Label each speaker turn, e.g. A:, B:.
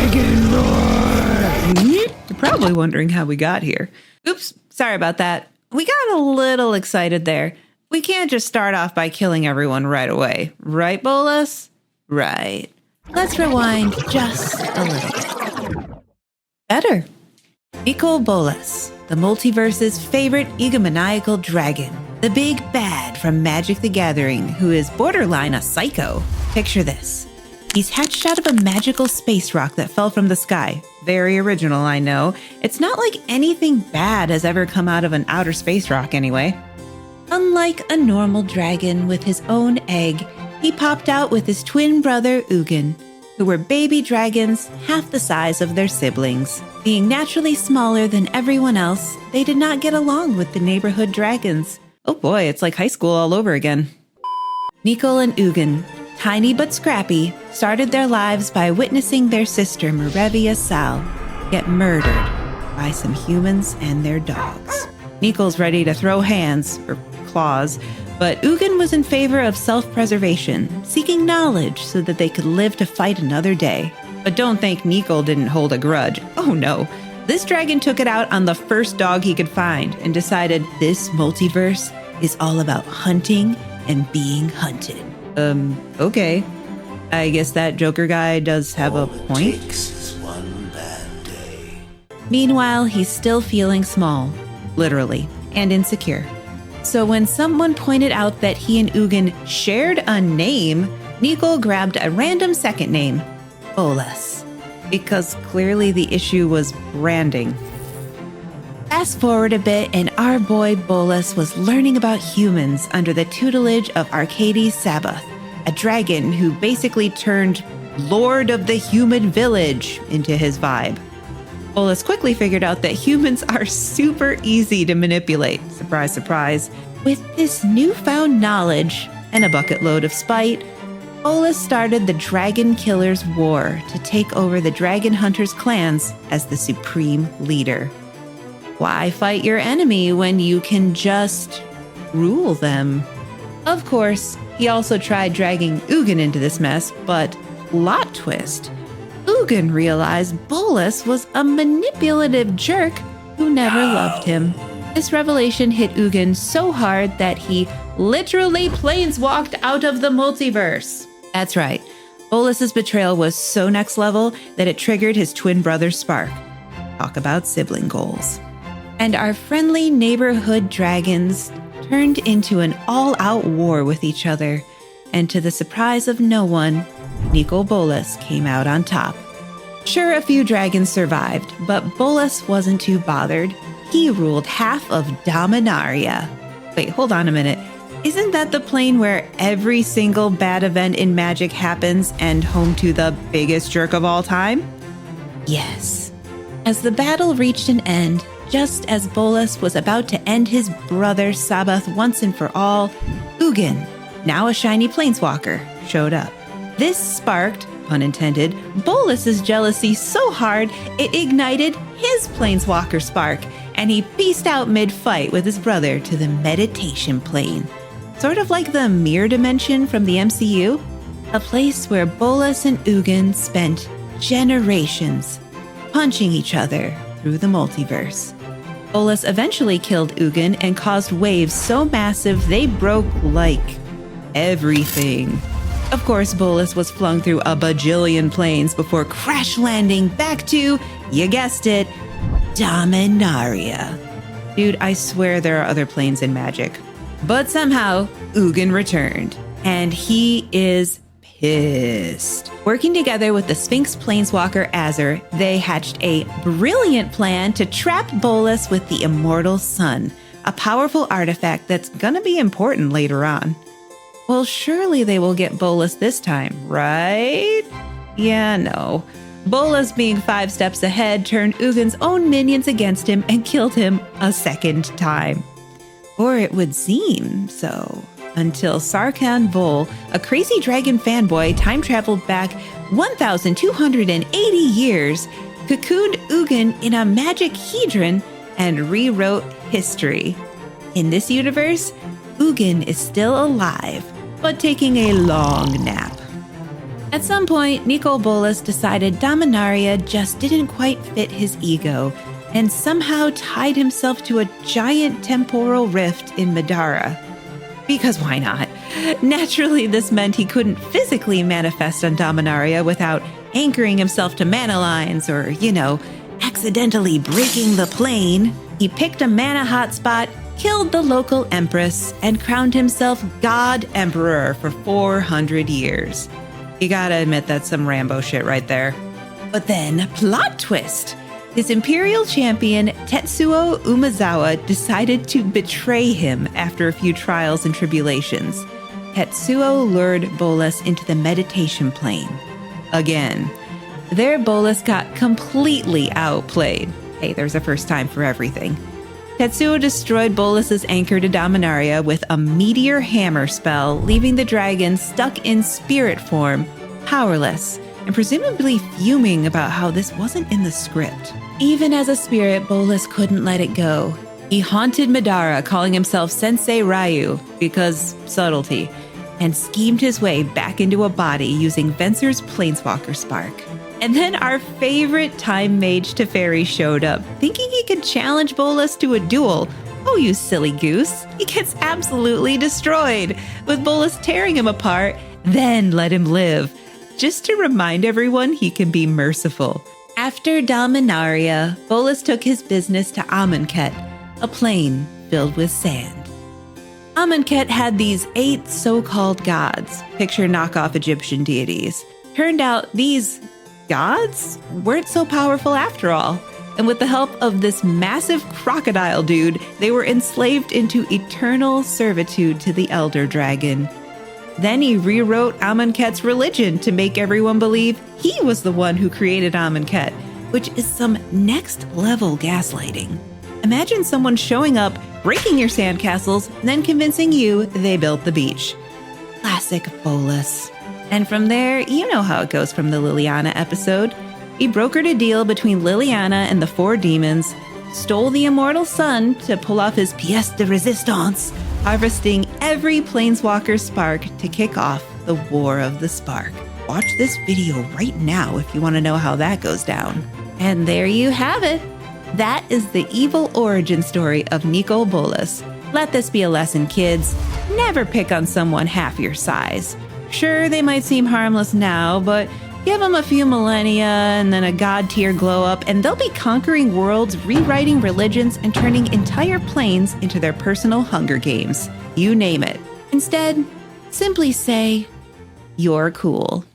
A: Dragon roar! You're probably wondering how we got here. Oops, sorry about that. We got a little excited there. We can't just start off by killing everyone right away. Right, Bolas? Right. Let's rewind just a little bit. Better. Nicol Bolas, the multiverse's favorite egomaniacal dragon. The big bad from Magic the Gathering, who is borderline a psycho. Picture this. He's hatched out of a magical space rock that fell from the sky. Very original, I know. It's not like anything bad has ever come out of an outer space rock anyway. Unlike a normal dragon with his own egg, he popped out with his twin brother Ugin, who were baby dragons half the size of their siblings. Being naturally smaller than everyone else, they did not get along with the neighborhood dragons. Oh boy, it's like high school all over again. Nicol and Ugin, tiny but scrappy, started their lives by witnessing their sister Marevia Sal get murdered by some humans and their dogs. Nicol's ready to throw hands, or claws, but Ugin was in favor of self-preservation, seeking knowledge so that they could live to fight another day. But don't think Nicol didn't hold a grudge. Oh no. This dragon took it out on the first dog he could find and decided this multiverse is all about hunting and being hunted. Okay. I guess that Joker guy does have a point.
B: All it takes is one bad day.
A: Meanwhile, he's still feeling small, literally, and insecure. So when someone pointed out that he and Ugin shared a name, Nicol grabbed a random second name, Bolas, because clearly the issue was branding. Fast forward a bit, and our boy Bolas was learning about humans under the tutelage of Arcades Sabbath, a dragon who basically turned Lord of the Human Village into his vibe. Bolas quickly figured out that humans are super easy to manipulate. Surprise, surprise. With this newfound knowledge and a bucket load of spite, Bolas started the Dragon Killers' War to take over the Dragon Hunters' clans as the supreme leader. Why fight your enemy when you can just rule them? Of course, he also tried dragging Ugin into this mess, but plot twist. Ugin realized Bolas was a manipulative jerk who never loved him. This revelation hit Ugin so hard that he literally planeswalked out of the multiverse. That's right. Bolas's betrayal was so next level that it triggered his twin brother's spark. Talk about sibling goals. And our friendly neighborhood dragons turned into an all-out war with each other. And to the surprise of no one, Nicol Bolas came out on top. Sure, a few dragons survived, but Bolas wasn't too bothered. He ruled half of Dominaria. Wait, hold on a minute. Isn't that the plane where every single bad event in Magic happens and home to the biggest jerk of all time? Yes. As the battle reached an end, just as Bolas was about to end his brother Sabbath once and for all, Ugin, now a shiny planeswalker, showed up. This sparked, pun intended, Bolas's jealousy so hard it ignited his planeswalker spark, and he peaced out mid-fight with his brother to the meditation plane. Sort of like the mirror dimension from the MCU, a place where Bolas and Ugin spent generations punching each other through the multiverse. Bolas eventually killed Ugin and caused waves so massive they broke, like, everything. Of course, Bolas was flung through a bajillion planes before crash landing back to, you guessed it, Dominaria. Dude, I swear there are other planes in Magic. But somehow, Ugin returned, and he is pissed. Working together with the Sphinx Planeswalker Azur, they hatched a brilliant plan to trap Bolas with the Immortal Sun, a powerful artifact that's gonna be important later on. Well, surely they will get Bolas this time, right? Yeah, no. Bolas, being 5 steps ahead, turned Ugin's own minions against him and killed him a second time. Or it would seem so. Until Sarkhan Vol, a crazy dragon fanboy, time-traveled back 1,280 years, cocooned Ugin in a magic hedron, and rewrote history. In this universe, Ugin is still alive, but taking a long nap. At some point, Nicol Bolas decided Dominaria just didn't quite fit his ego and somehow tied himself to a giant temporal rift in Madara. Because why not? Naturally, this meant he couldn't physically manifest on Dominaria without anchoring himself to mana lines or, accidentally breaking the plane. He picked a mana hotspot, killed the local empress, and crowned himself God Emperor for 400 years. You gotta admit that's some Rambo shit right there. But then, plot twist! His imperial champion, Tetsuo Umezawa, decided to betray him after a few trials and tribulations. Tetsuo lured Bolas into the meditation plane. Again. There, Bolas got completely outplayed. Hey, there's a first time for everything. Tetsuo destroyed Bolas's anchor to Dominaria with a meteor hammer spell, leaving the dragon stuck in spirit form, powerless, and presumably fuming about how this wasn't in the script. Even as a spirit, Bolas couldn't let it go. He haunted Madara, calling himself Sensei Ryu, because subtlety, and schemed his way back into a body using Venser's Planeswalker Spark. And then our favorite time mage Teferi showed up, thinking he could challenge Bolas to a duel. Oh, you silly goose. He gets absolutely destroyed, with Bolas tearing him apart, then let him live, just to remind everyone he can be merciful. After Dominaria, Bolas took his business to Amonkhet, a plain filled with sand. Amonkhet had these 8 so-called gods, picture knockoff Egyptian deities. Turned out these gods weren't so powerful after all, and with the help of this massive crocodile dude, they were enslaved into eternal servitude to the Elder Dragon. Then he rewrote Amonkhet's religion to make everyone believe he was the one who created Amonkhet, which is some next-level gaslighting. Imagine someone showing up, breaking your sandcastles, and then convincing you they built the beach. Classic Bolas. And from there, you know how it goes from the Liliana episode. He brokered a deal between Liliana and the 4 demons, stole the immortal sun to pull off his pièce de résistance, harvesting every Planeswalker Spark to kick off the War of the Spark. Watch this video right now if you want to know how that goes down. And there you have it. That is the evil origin story of Nicol Bolas. Let this be a lesson, kids. Never pick on someone half your size. Sure, they might seem harmless now, but give them a few millennia and then a god-tier glow-up, and they'll be conquering worlds, rewriting religions, and turning entire planes into their personal Hunger Games. You name it. Instead, simply say, "You're cool."